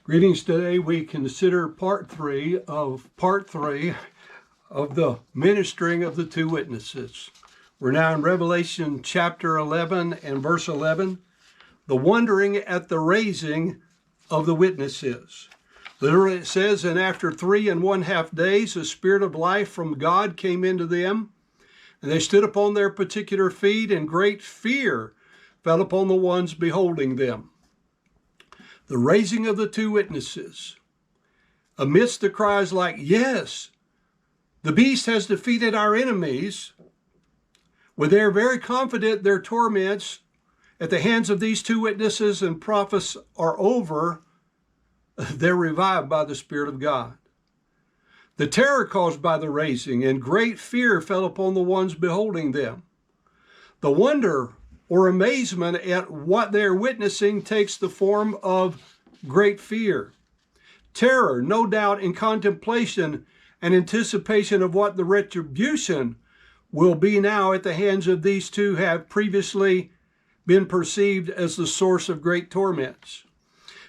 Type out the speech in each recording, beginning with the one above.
Greetings. Today we consider part three of the ministering of the two witnesses. We're now in Revelation chapter 11 and verse 11, the wondering at the raising of the witnesses. Literally it says, and after 3.5 days, the Spirit of life from God came into them, and they stood upon their particular feet, and great fear fell upon the ones beholding them. The raising of the two witnesses. Amidst the cries like, yes, the beast has defeated our enemies, when they are very confident their torments at the hands of these two witnesses and prophets are over, they're revived by the Spirit of God. The terror caused by the raising and great fear fell upon the ones beholding them. The wonder or amazement at what they're witnessing takes the form of great fear. Terror, no doubt, in contemplation and anticipation of what the retribution will be now at the hands of these two have previously been perceived as the source of great torments.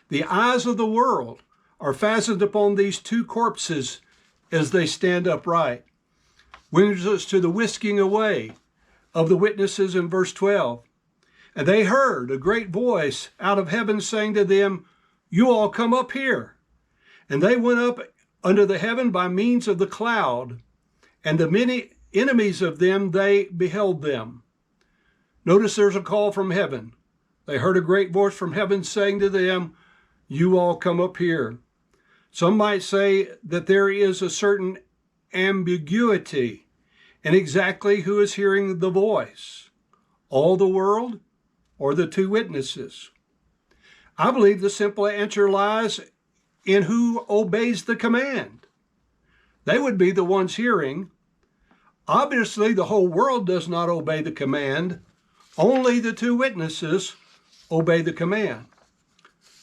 The eyes of the world are fastened upon these two corpses as they stand upright. Brings us to the whisking away of the witnesses in verse 12. And they heard a great voice out of heaven saying to them, you all come up here. And they went up under the heaven by means of the cloud, and the many enemies of them, they beheld them. Notice there's a call from heaven. They heard a great voice from heaven saying to them, you all come up here. Some might say that there is a certain ambiguity in exactly who is hearing the voice, all the world or the two witnesses. I believe the simple answer lies in who obeys the command. They would be the ones hearing. Obviously, the whole world does not obey the command. Only the two witnesses obey the command.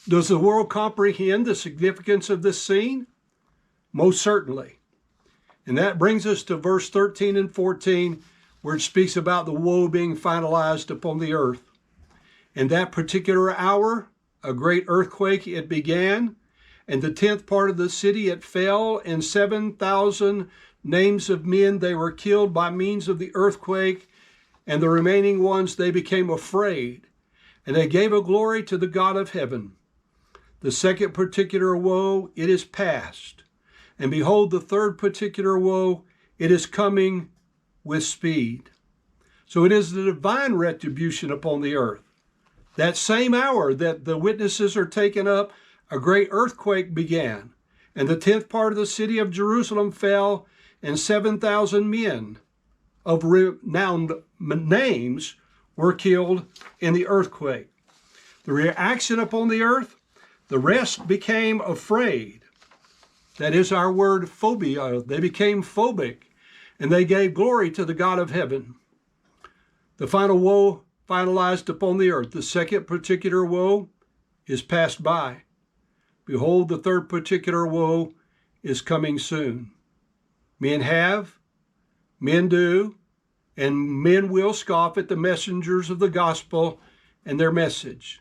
Does the world comprehend the significance of this scene? Most certainly. And that brings us to verse 13 and 14, where it speaks about the woe being finalized upon the earth. In that particular hour, a great earthquake it began, and the 10th part of the city it fell, and 7,000 names of men they were killed by means of the earthquake, and the remaining ones they became afraid, and they gave a glory to the God of heaven. The second particular woe, it is past. And behold, the third particular woe, it is coming with speed. So it is the divine retribution upon the earth. That same hour that the witnesses are taken up, a great earthquake began, and the 10th part of the city of Jerusalem fell, and 7,000 men of renowned names were killed in the earthquake. The reaction upon the earth, the rest became afraid. That is our word phobia. They became phobic, and they gave glory to the God of heaven. The final woe finalized upon the earth. The second particular woe is passed by. Behold, the third particular woe is coming soon. Men have, men do, and men will scoff at the messengers of the gospel and their message.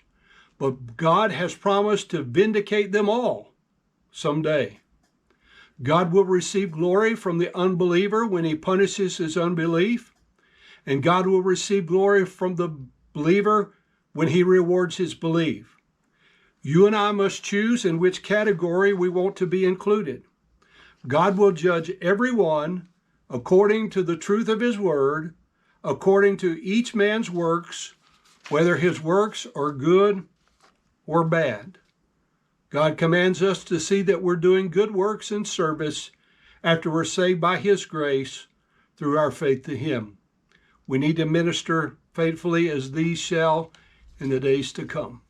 But God has promised to vindicate them all someday. God will receive glory from the unbeliever when he punishes his unbelief, and God will receive glory from the believer when he rewards his belief. You and I must choose in which category we want to be included. God will judge everyone according to the truth of his word, according to each man's works, whether his works are good or bad. God commands us to see that we're doing good works and service after we're saved by his grace through our faith to him. We need to minister faithfully as these shall in the days to come.